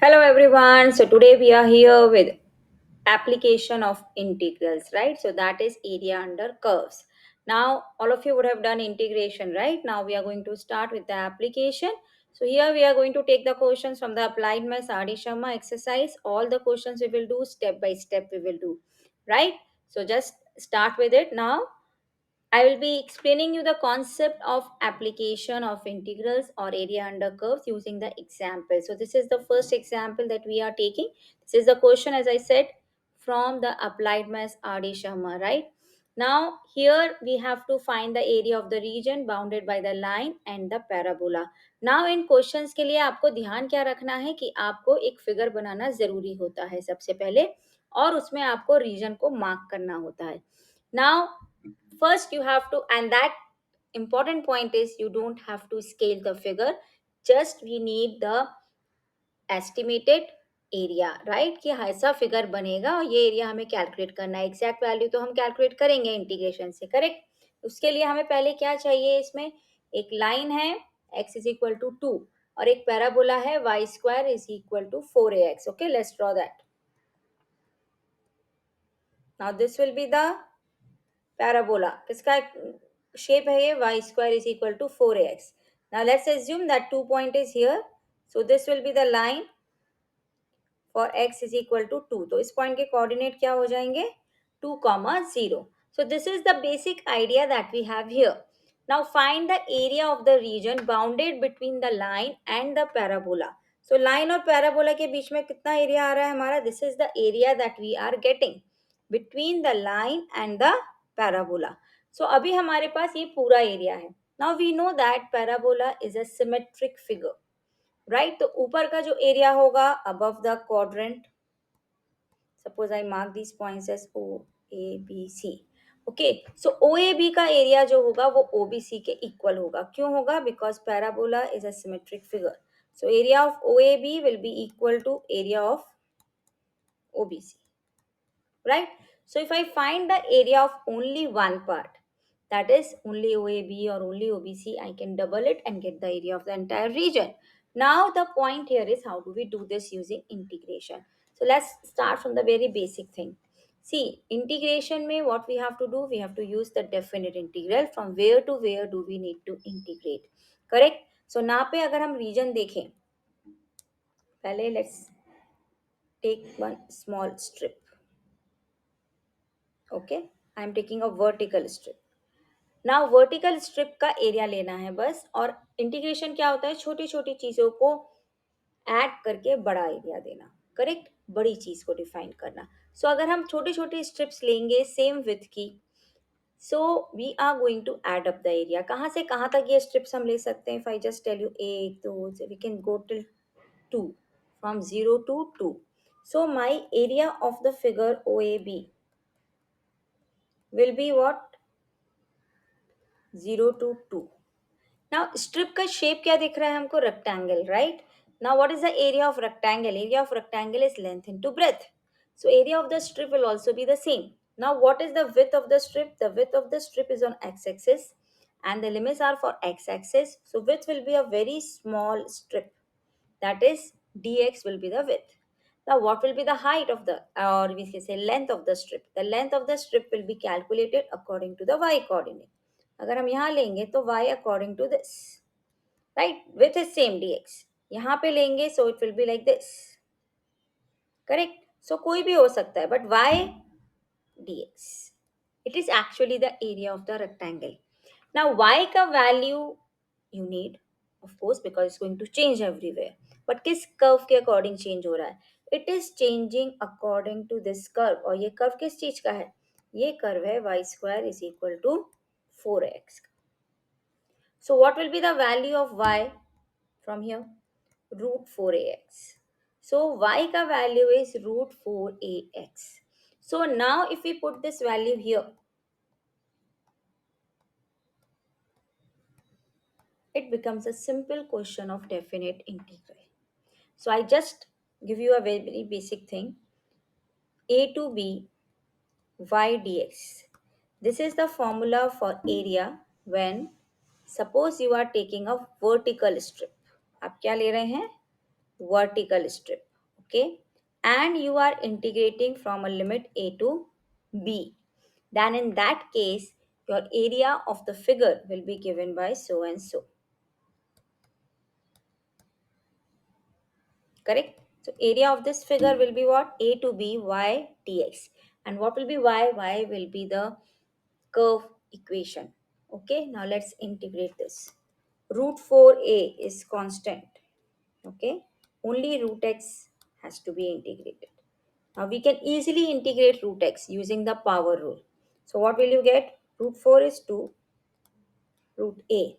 Hello everyone. So today we are here with application of integrals, right? So that is area under curves. Now all of you would have done integration, right? Now we are going to start with the application. So here we are going to take the questions from the applied maths RD Sharma exercise. All the questions we will do step by step we will do, right? So just start with it now. I will be explaining you the concept of application of integrals or area under curves using the example. So this is the first example that we are taking. This is the question, as I said, from the applied maths RD Sharma, right? Now here we have to find the area of the region bounded by the line and the parabola. Now in questions के लिए आपको ध्यान क्या रखना है कि आपको एक फिगर बनाना जरूरी होता है सबसे पहले, और उसमें आपको रीजन को मार्क करना होता है. Now first you have to, and that important point is you don't have to scale the figure, just we need the estimated area, right, कि ऐसा फिगर बनेगा और ये एरिया हमें कैलकुलेट करना है. एग्जैक्ट वैल्यू तो हम कैलकुलेट करेंगे इंटीग्रेशन से, करेक्ट. उसके लिए हमें पहले क्या चाहिए, इसमें एक लाइन है x इज इक्वल टू 2 और एक पैराबोला है y square is equal to 4ax. Okay, let's draw that. Now this will be the parabola. किसका शेप है ये, y square is equal to 4ax. Now let's assume that 2 point is here. So this will be the line for x is equal to 2. तो इस point के coordinate क्या हो जाएंगे, 2, 0. So this is the basic idea that we have here. Now find the area of the region bounded between the line and the parabola. So line और parabola के बीच में कितना एरिया आ रहा है हमारा, this is the area that we are getting between the line and the parabola. So अभी हमारे पास ये पूरा एरिया है. Now we know that parabola is a symmetric figure, right. तो ऊपर का जो एरिया होगा above the quadrant, suppose I mark this points as O A B C. Okay, so O A B का एरिया जो होगा वो ओ बी सी के इक्वल होगा. क्यों होगा, because parabola is a symmetric figure. So area of O A B will be equal to area of O B C, right? So if I find the area of only one part, that is only OAB or only OBC, I can double it and get the area of the entire region. Now the point here is, how do we do this using integration? So let's start from the very basic thing. See, integration में what we have to do, we have to use the definite integral. From where to where do we need to integrate, correct? So यहाँ पे अगर हम region देखें, पहले let's take one small strip. Okay, I am taking a vertical strip. Now vertical strip का area लेना है बस. और इंटीग्रेशन क्या होता है, छोटी छोटी चीज़ों को ऐड करके बड़ा एरिया देना, करेक्ट, बड़ी चीज़ को डिफाइन करना. सो अगर हम छोटी छोटी स्ट्रिप्स लेंगे सेम विथ की, so we are going to add up the area. कहाँ से कहाँ तक ये स्ट्रिप्स हम ले सकते हैं, if I just tell you 1, 2, we can go till 2, from 0 to 2. So my area of the figure O A B will be what, 0 to 2. Now strip का शेप क्या दिख रहा है हमको, rectangle, right. Now what is the area of rectangle, area of rectangle is length into breadth. So area of the strip will also be the same. Now what is the width of the strip, the width of the strip is on x axis and the limits are for x axis. So width will be a very small strip, that is dx will be the width. Now what will be the height of the, or we can say length of the strip, the length of the strip will be calculated according to the y coordinate. अगर हम यहाँ लेंगे तो y according to this, right, width is same dx. यहाँ पे लेंगे so it will be like this, correct. So कोई भी हो सकता है, but y dx, it is actually the area of the rectangle. Now y का value you need, of course, because it's going to change everywhere. But किस curve के according change हो रहा है, it is changing according to this curve. और ये curve किस चीज का है, ये curve है y square is equal to 4x. So what will be the value of y from here, root 4ax. So y का value is root 4ax. So now if we put this value here, it becomes a simple question of definite integral. So I just give you a very, very basic thing. A to B y dx. This is the formula for area when suppose you are taking a vertical strip. आप क्या ले रहे हैं, vertical strip. okay, and you are integrating from a limit a to b, then in that case your area of the figure will be given by so and so. Correct? So area of this figure will be what? A to b y dx. And what will be y? Y will be the curve equation. Okay, now let's integrate this. Root 4a is constant. Okay, only root x has to be integrated. Now we can easily integrate root x using the power rule. So what will you get? Root 4 is 2 root a.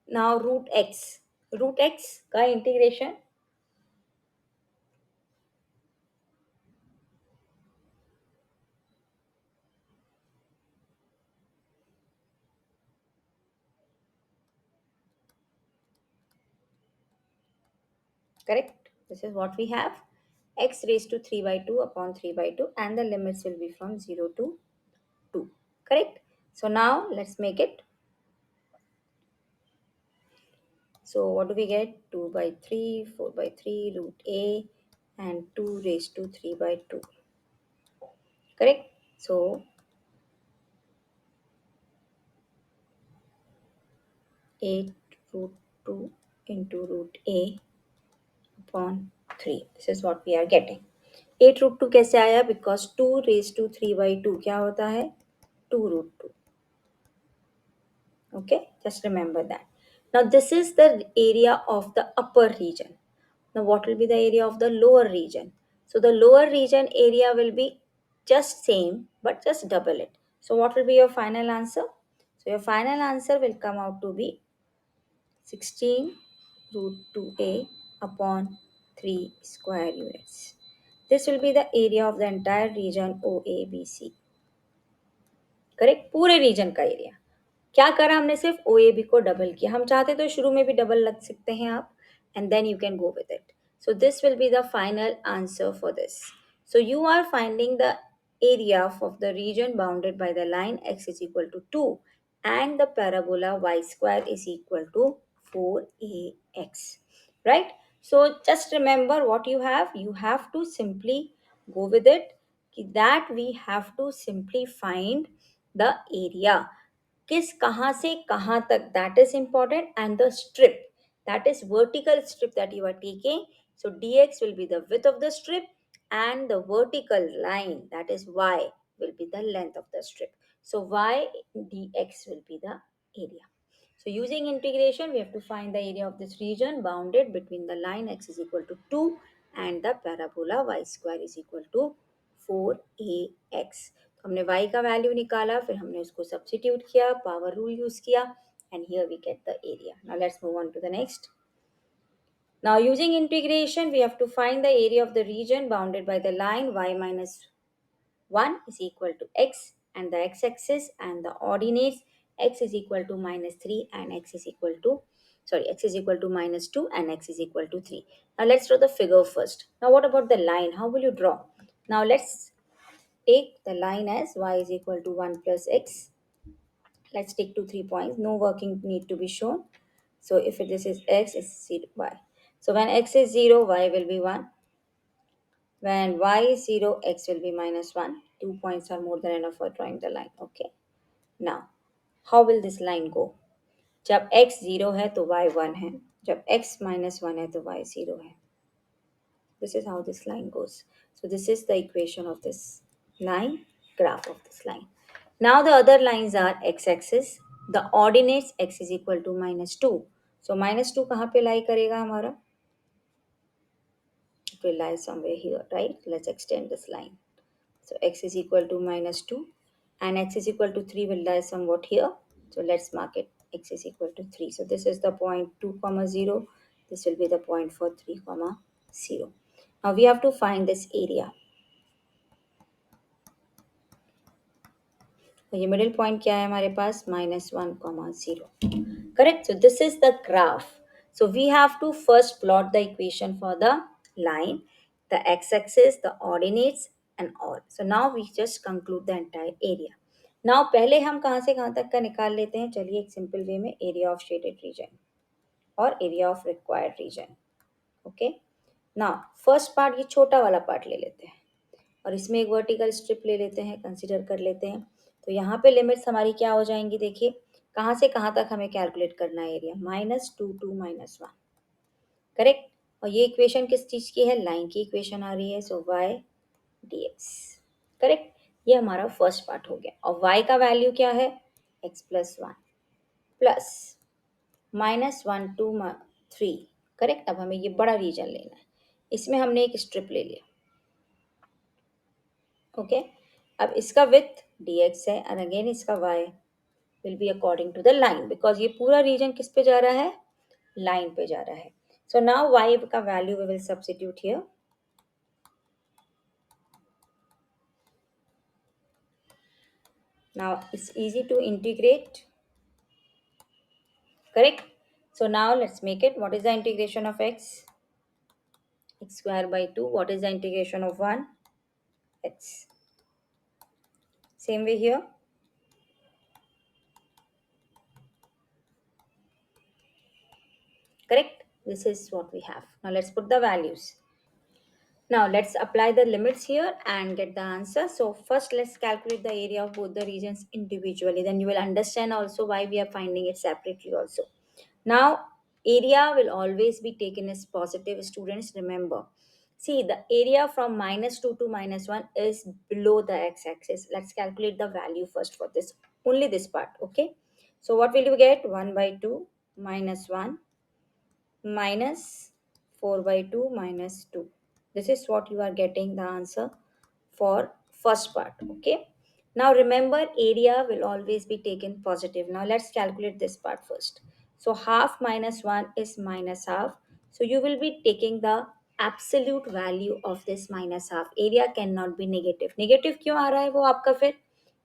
Now root x. Root x ka integration. Correct? This is what we have. X raised to 3 by 2 upon 3 by 2, and the limits will be from 0 to 2. Correct? So now let's make it. So what do we get? 2 by 3, 4 by 3, root a, and 2 raised to 3 by 2. Correct? So 8 root 2 into root a upon 3. This is what we are getting. 8 root 2 कैसे आया? Because 2 raised to 3 by 2 क्या होता है? 2 root 2. Okay, just remember that. Now this is the area of the upper region. Now what will be the area of the lower region? So the lower region area will be just same but just double it. So what will be your final answer? So your final answer will come out to be 16 root 2a upon 3 square units. This will be the area of the entire region OABC. Correct? पूरे reason का area क्या करा हमने? सिर्फ ओ A B को double किया. हम चाहते तो शुरू में भी डबल लग सकते हैं आप, and then you can go with it. So this will be the final answer for this. So you are finding the area of the region bounded by the line x is equal to 2 and the parabola y square is equal to 4ax, right? So just remember what you have. You have to simply go with it, that we have to simply find the area. किस कहाँ से कहाँ तक, that is important, and the strip, that is vertical strip that you are taking. So dx will be the width of the strip and the vertical line, that is y, will be the length of the strip. So y dx will be the area. So using integration, we have to find the area of this region bounded between the line x is equal to 2 and the parabola y square is equal to 4ax. तो हमने y का value निकाला, फिर हमने उसको substitute किया, power rule use किया, and here we get the area. Now let's move on to the next. Now using integration, we have to find the area of the region bounded by the line y minus 1 is equal to x, and the x-axis and the ordinates x is equal to minus 3 and x is equal to, sorry, x is equal to minus 2 and x is equal to 3. Now let's draw the figure first. Now what about the line? How will you draw? Now let's take the line as y is equal to 1 plus x. Let's take 2 3 points. No working need to be shown. So if this is x, it's 0, y. So when x is 0, y will be 1. When y is 0, x will be minus 1. 2 points are more than enough for drawing the line. Okay. Now, how will this line go? जब x 0 है तो y 1 है. जब x minus 1 है तो y 0 है. This is how this line goes. So this is the equation of this line, graph of this line. Now the other lines are x-axis. The ordinates x is equal to minus 2. So minus 2 कहाँ पे lie करेगा हमारा? It will lie somewhere here, right? Let's extend this line. So x is equal to minus 2 and x is equal to 3 will lie somewhat here. So let's mark it x is equal to 3. So this is the point 2 comma 0. This will be the point for 3 comma 0. Now we have to find this area. तो ये middle point क्या है हमारे पास? -1, 0. Correct? So this is the graph. So we have to first plot the equation for the line, the x-axis, the ordinates and all. So now we just conclude the entire area. Now पहले हम कहाँ से कहाँ तक का निकाल लेते हैं. चलिए एक सिंपल वे में एरिया ऑफ शेडेड रीजन और area of required region. Okay, ना फर्स्ट पार्ट, ये छोटा वाला पार्ट ले लेते हैं और इसमें एक वर्टिकल स्ट्रिप ले लेते हैं, कंसीडर कर लेते हैं। तो यहाँ पे लिमिट्स हमारी क्या हो जाएंगी, देखिए कहाँ से कहाँ तक हमें कैलकुलेट करना है एरिया, -2 to -1, करेक्ट। और ये इक्वेशन किस चीज़ की है, लाइन की इक्वेशन आ रही है, सो वाई डी एक्स, करेक्ट। ये हमारा फर्स्ट पार्ट हो गया। और y का वैल्यू क्या है, x+1 प्लस -1 to 3, करेक्ट। अब हमें ये बड़ा रीजन लेना है, इसमें हमने एक स्ट्रिप ले लिया, ओके। अब इसका विथ dx है और अगेन इसका y will be according to the line, because ये पूरा रीजन किस पे जा रहा है, लाइन पे जा रहा है। सो नाउ y का value we will substitute here. Now it's easy to integrate, correct? So now let's make it. What is the integration of x? X square by 2. What is the integration of 1? X. Same way here. Correct? This is what we have. Now let's put the values. Now let's apply the limits here and get the answer. So first let's calculate the area of both the regions individually. Then you will understand also why we are finding it separately also. Now area will always be taken as positive, students, remember. See, the area from -2 to -1 is below the x-axis. Let's calculate the value first for this, only this part, okay? So what will you get? 1 by 2 minus 1 minus 4 by 2 minus 2. This is what you are getting the answer for first part, okay. Now remember, area will always be taken positive. Now let's calculate this part first. So half minus 1 is minus half, so you will be taking the absolute value of this minus half. Area cannot be negative. Negative क्यों आ रहा है वो आपका, फिर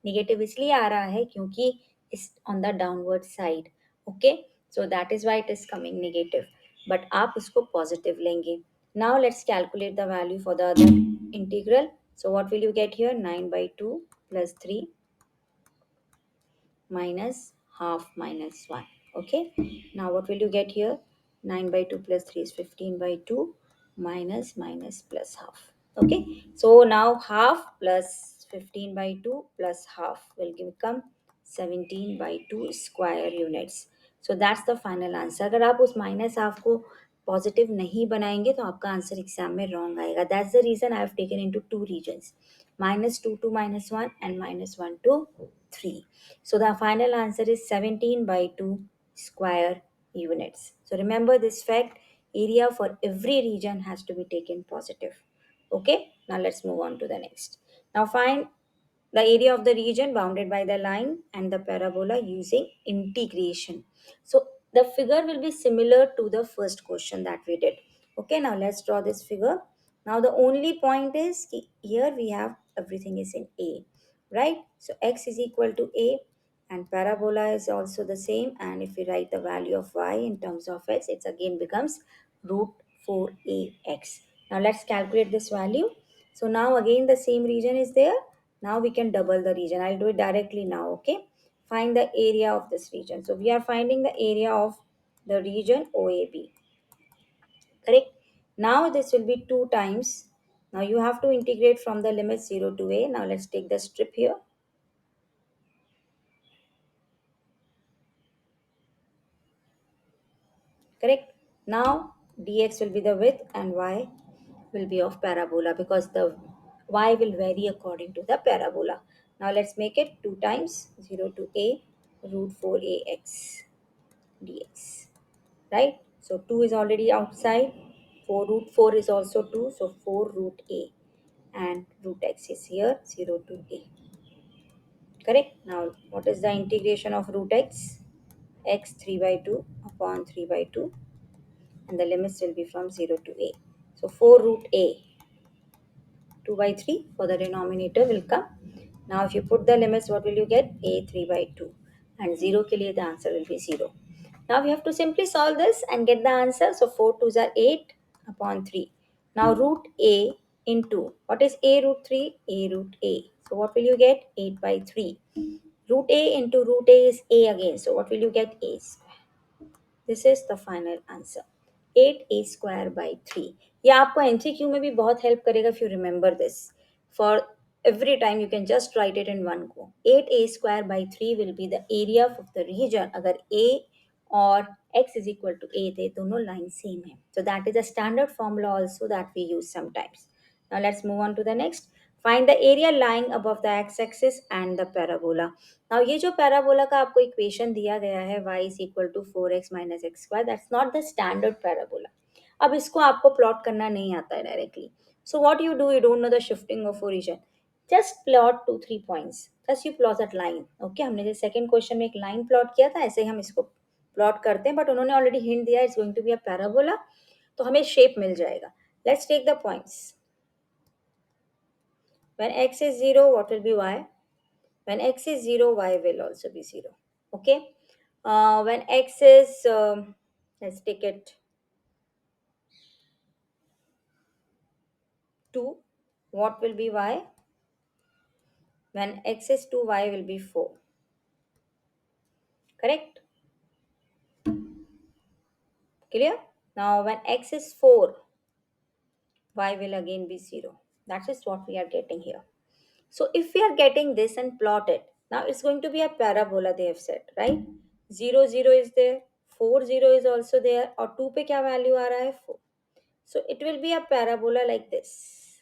negative इसलिए आ रहा है क्योंकि इस on the downward side, okay, so that is why it is coming negative, but आप इसको positive लेंगे. Now let's calculate the value for the other integral. So what will you get here? 9 by 2 plus 3 minus half minus 1. Okay. Now what will you get here? 9 by 2 plus 3 is 15 by 2 minus plus half. Okay. So now half plus 15 by 2 plus half will become 17 by 2 square units. So that's the final answer. अगर आप उस minus half को positive नहीं बनाएंगे तो आपका answer exam में wrong आएगा. That's the region I have taken into two regions, -2 to -1 and -1 to 3. So the final answer is 17 by 2 square units. So remember this fact, area for every region has to be taken positive. Okay, now let's move on to the next. Now find the area of the region bounded by the line and the parabola using integration. So the figure will be similar to the first question that we did. Okay, now let's draw this figure. Now the only point is here we have everything is in A, right? So x is equal to A and parabola is also the same, and if we write the value of y in terms of x, it again becomes root 4ax. Now let's calculate this value. So now again the same region is there. Now we can double the region. I'll do it directly now, okay? Find the area of this region. So we are finding the area of the region OAB, correct? Now this will be 2 times. Now you have to integrate from the limit 0 to a. Now let's take the strip here. Correct? Now dx will be the width and y will be of parabola, because the y will vary according to the parabola. Now let's make it 2 times 0 to a root 4ax dx. Right? So 2 is already outside. 4 root 4 is also 2. So 4 root a, and root x is here 0 to a. Correct? Now what is the integration of root x? X 3 by 2 upon 3 by 2, and the limits will be from 0 to a. So 4 root a, 2 by 3 for the denominator will come. Now if you put the limits, what will you get? A 3 by 2, and 0 ke liye the answer will be 0. Now we have to simply solve this and get the answer. So 4 2s are 8 upon 3. Now root a into, what is a root 3? A root a. So what will you get? 8 by 3. Root a into root a is a again. So what will you get? A square. This is the final answer. 8a square by 3. ये आपको MCQ में भी बहुत help करेगा if you remember this. For every time you can just write it in one go. 8a square by 3 will be the area of the region अगर a और x is equal to a थे दोनों line same है. So that is a standard formula also that we use sometimes. Now let's move on to the next. Find the area lying above the x-axis and the parabola. Now ये जो parabola का आपको equation दिया गया है y is equal to 4x minus x square, that's not the standard parabola. अब इसको आपको plot करना नहीं आता है directly. So what you do, you don't know the shifting of origin. Just plot 2 3 points. Just you plot that line. Okay, हमने जो second question में एक line plot किया था ऐसे ही हम इसको plot करते हैं, but उन्होंने already hint दिया it's going to be a parabola, तो हमें shape मिल जाएगा. Let's take the points. When x is 0, what will be y? When x is 0, y will also be 0. Okay. When x is, let's take it 2, what will be y? When x is 2, y will be 4. Correct? Clear? Now, when x is 4, y will again be 0. That is what we are getting here. So, if we are getting this and plot it, now it's going to be a parabola, they have said, right? 0, 0 is there, 4, 0 is also there, और 2 पे क्या value आ रहा है 4. So it will be a parabola like this.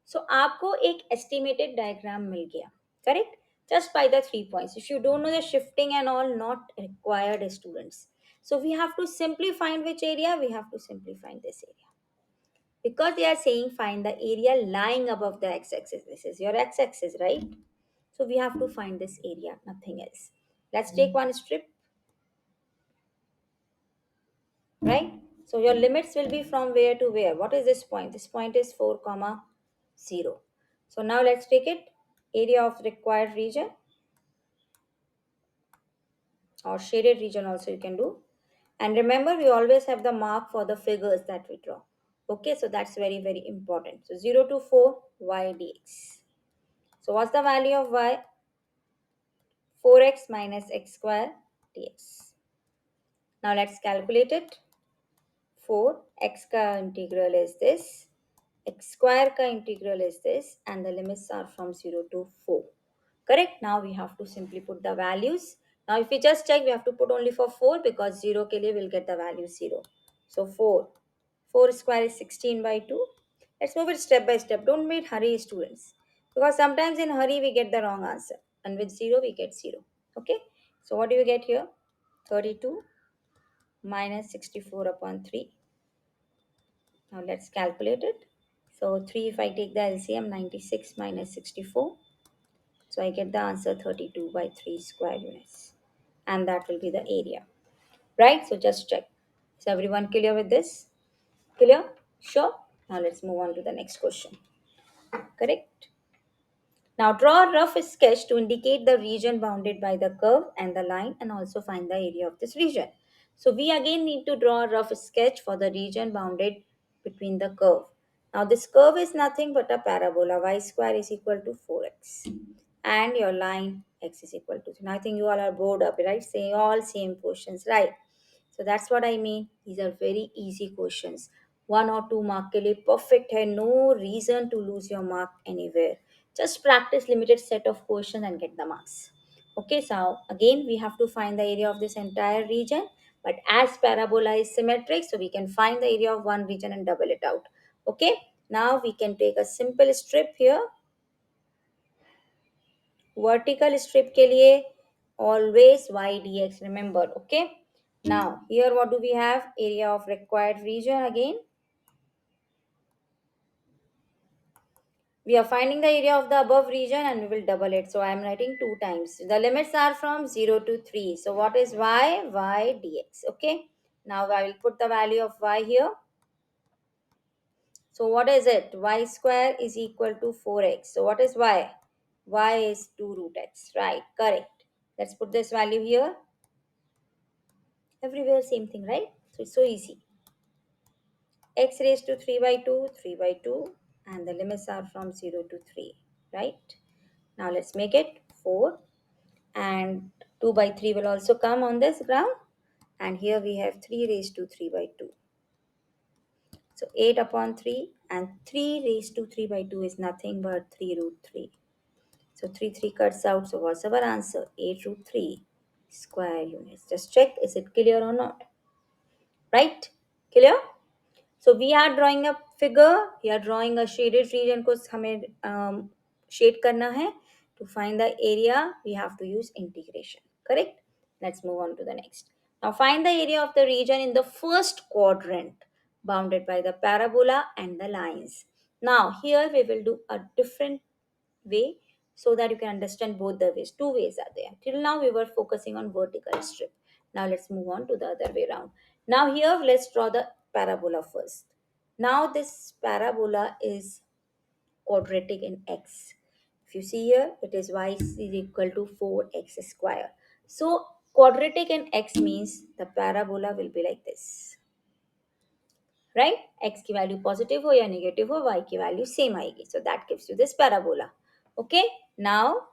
So आपको एक estimated diagram मिल गया, correct? Just by the 3 points. If you don't know the shifting and all, not required students. So we have to simply find which area. We have to simply find this area because they are saying find the area lying above the x-axis. This is your x-axis, right? So we have to find this area, nothing else. Let's take one strip, right? So your limits will be from where to where. What is this point? This point is 4 comma 0. So now let's take it area of required region or shaded region also you can do. And remember we always have the mark for the figures that we draw. Okay, so that's very important. So 0 to 4 y dx. So what's the value of y? 4x minus x square dx. Now let's calculate it. 4 x ka integral is this, x square ka integral is this, and the limits are from 0 to 4. Correct? Now we have to simply put the values. Now if we just check, we have to put only for 4 because 0 ke liye we'll get the value 0. So 4 square is 16 by 2. Let's move it step by step. Don't be in hurry, students, because sometimes in hurry we get the wrong answer, and with 0 we get 0. Okay, so what do you get here? 32 minus 64 upon 3. Now let's calculate it. So 3, if I take the LCM, 96 minus 64. So I get the answer 32 by 3 square units. And that will be the area. Right? So just check. Is everyone clear with this? Clear? Sure? Now let's move on to the next question. Correct? Now draw a rough sketch to indicate the region bounded by the curve and the line and also find the area of this region. So we again need to draw a rough sketch for the region bounded between the curve. Now this curve is nothing but a parabola. Y square is equal to 4x and your line x is equal to 3. Now I think you all are bored up, right? Say all same questions, right? So that's what I mean. These are very easy questions. 1 or 2 mark के लिए perfect है. No reason to lose your mark anywhere. Just practice limited set of questions and get the marks. Okay, so again we have to find the area of this entire region. But as parabola is symmetric, so we can find the area of one region and double it out. Okay, now we can take a simple strip here. Vertical strip के लिए always y dx, remember. Okay, now here what do we have? Area of required region again. We are finding the area of the above region and we will double it. So I am writing 2 times. The limits are from 0 to 3. So what is y? Y dx. Okay, now I will put the value of y here. So what is it? Y square is equal to 4x. So what is y? Y is 2 root x. Right, correct. Let's put this value here. Everywhere same thing, right? So it's so easy. X raised to 3 by 2, 3 by 2, and the limits are from 0 to 3, right? Now let's make it 4, and 2 by 3 will also come on this ground, and here we have 3 raised to 3 by 2. So 8 upon 3, and 3 raised to 3 by 2 is nothing but 3 root 3. So 3 cuts out. So what's our answer? 8 root 3 square units. Just check, is it clear or not? Right? Clear? So we are drawing a figure. We are drawing a shaded region को हमें shade करना है. To find the area, we have to use integration. Correct? Let's move on to the next. Now find the area of the region in the first quadrant bounded by the parabola and the lines. Now here we will do a different way so that you can understand both the ways. Two ways are there. Till now we were focusing on vertical strip. Now let's move on to the other way around. Now here let's draw the parabola first. Now this parabola is quadratic in x. If you see here, it is y is equal to 4x square. So quadratic in x means the parabola will be like this. Right? X की value positive हो या negative हो, y की value same आएगी. So that gives you this parabola. Okay? Now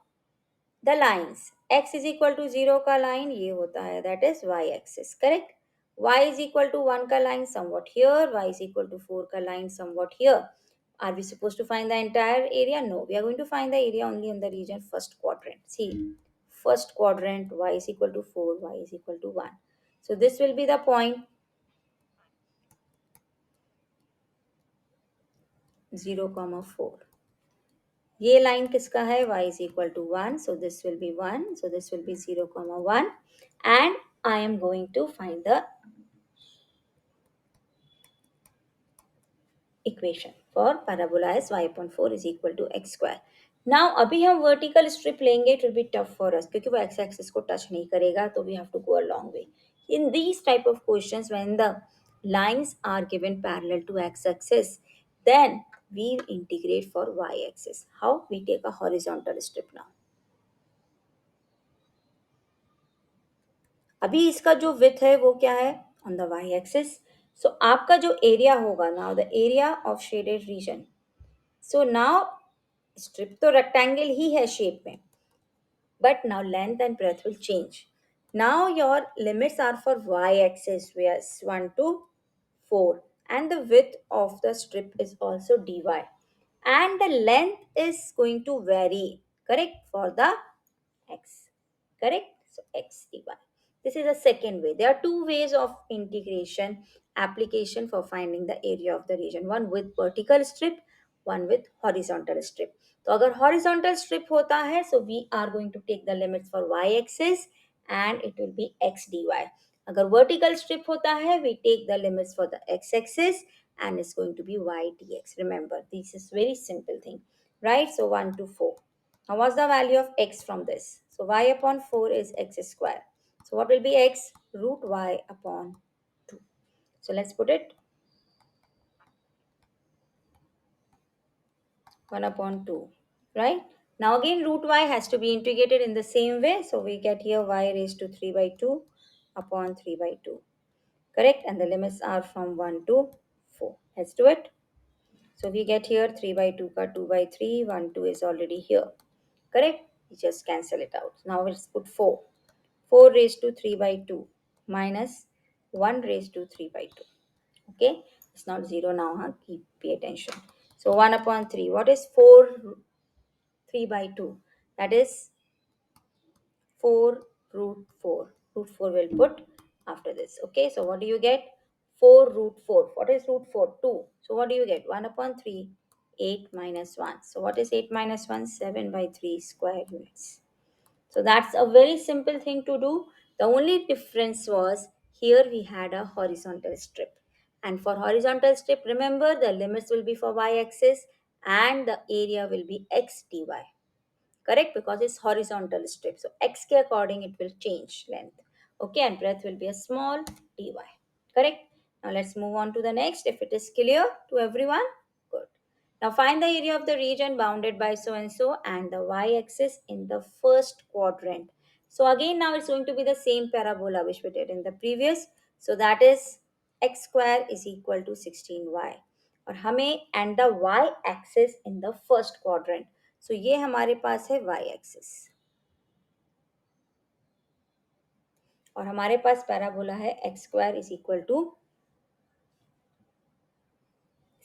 the lines. X is equal to 0 का line ये होता है, that is y axis. Correct? Y is equal to 1 का line somewhat here, y is equal to 4 का line somewhat here. Are we supposed to find the entire area? No, we are going to find the area only in the region first quadrant. See, first quadrant, y is equal to 4, y is equal to 1. So this will be the point 0, 4. ये line किसका है? Y is equal to 1. So this will be 1. So this will be 0, 1. And I am going to find the equation for parabola as y upon 4 is equal to x square. Now अभी हम vertical strip लेंगे, it will be tough for us क्योंकि वो x axis को touch नहीं करेगा, तो we have to go a long way. In these type of questions, when the lines are given parallel to x axis, then we integrate for y axis. How? We take a horizontal strip now. अभी इसका जो width है वो क्या है? On the y axis. So आपका जो area होगा, now the area of shaded region. So now strip तो rectangle ही है shape में, but now length and breadth will change. Now your limits are for y axis, where 1 to 4, and the width of the strip is also dy, and the length is going to vary, correct, for the x. Correct? So x dy. This is the second way. There are two ways of integration application for finding the area of the region. One with vertical strip, one with horizontal strip. तो अगर horizontal strip होता है, so we are going to take the limits for y axis and it will be x dy. अगर vertical strip होता है, we take the limits for the x axis and it's going to be y dx. Remember, this is very simple thing, right? So 1 to 4. Now, what's the value of x from this? So, y upon 4 is x square. So, what will be x? Root y upon 2. So, let's put it 1 upon 2, right? Now, again, root y has to be integrated in the same way. So, we get here y raised to 3 by 2 upon 3 by 2. Correct? And the limits are from 1 to 4. Let's do it. So, we get here 3 by 2 ka 2 by 3. 1, 2 is already here. Correct? We just cancel it out. Now, let's put 4. 4 raised to 3 by 2 minus 1 raised to 3 by 2. Okay, it's not 0 now, huh? Pay attention. So 1 upon 3. What is 4 3 by 2? That is 4 root 4. Root 4 will put after this. Okay, so what do you get? 4 root 4. What is root 4? 2. So what do you get? 1 upon 3, 8 minus 1. So what is 8 minus 1? 7 by 3 square units. So that's a very simple thing to do. The only difference was here we had a horizontal strip. And for horizontal strip, remember the limits will be for y-axis and the area will be x dy. Correct? Because it's horizontal strip. So x ke according it will change length. Okay, and breadth will be a small dy. Correct? Now let's move on to the next. If it is clear to everyone, good. Now find the area of the region bounded by so and the y-axis in the first quadrant. So again now it's going to be the same parabola which we did in the previous. So that is x square is equal to 16y. और हमें and the y-axis in the first quadrant. So ये हमारे पास है y-axis. और हमारे पास parabola है x square is equal to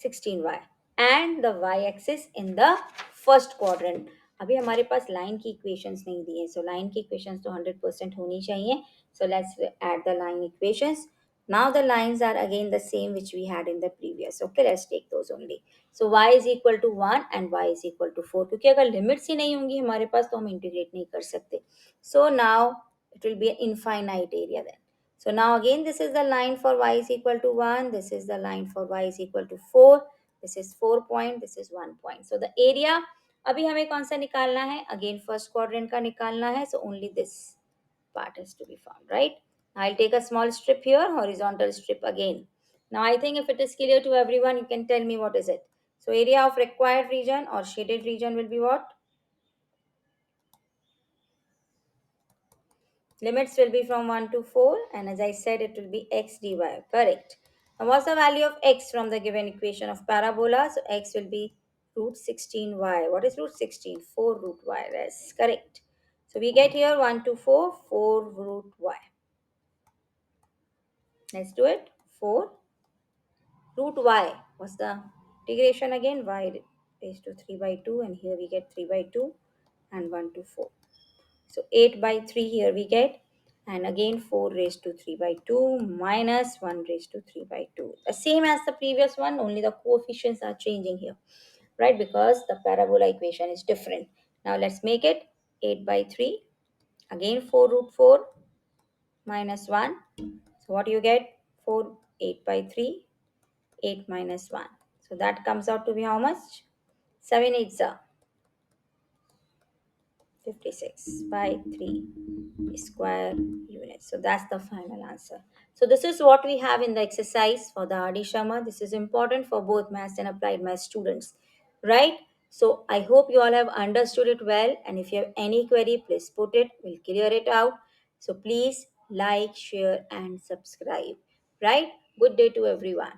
16y and the y-axis in the first quadrant. अभी हमारे पास लाइन की इक्वेशंस नहीं दी है, सो लाइन की इक्वेशंस तो 100% होनी चाहिए. So let's add the line equations. Now the lines are again the same which we had in the previous. Okay, let's take those only. So y is equal to 1 and y is equal to 4. क्योंकि अगर limits ही नहीं होंगी हमारे पास तो हम integrate नहीं कर सकते. So now it will be an infinite area then. So now again this is the line for y is equal to 1. This is the line for y is equal to 4. This is 4 point. This is 1 point. So the area अभी हमें कौन सा निकालना है? Again first quadrant का निकालना है. So only this part is to be found, right? I'll take a small strip here, horizontal strip again. Now I think if it is clear to everyone, you can tell me what is it. So area of required region or shaded region will be what? Limits will be from 1 to 4, and as I said, it will be x dy, correct. Now what's the value of x from the given equation of parabola? So x will be root 16y. What is root 16? 4 root y, yes, correct. So we get here 1 to 4, 4 root y. Let's do it. 4 root y. What's the integration again? Y raised to 3 by 2, and here we get 3 by 2 and 1 to 4. So 8 by 3 here we get, and again 4 raised to 3 by 2 minus 1 raised to 3 by 2. The same as the previous one, only the coefficients are changing here, right? Because the parabola equation is different. Now let's make it 8 by 3. Again 4 root 4 minus 1. So what do you get? 4, 8 by 3, 8 minus 1. So that comes out to be how much? 7 8s are 56 by 3 square units. So that's the final answer. So this is what we have in the exercise for the RD Sharma. This is important for both maths and applied math students, right? So I hope you all have understood it well. And if you have any query, please put it. We'll clear it out. So please like, share, and subscribe. Right? Good day to everyone.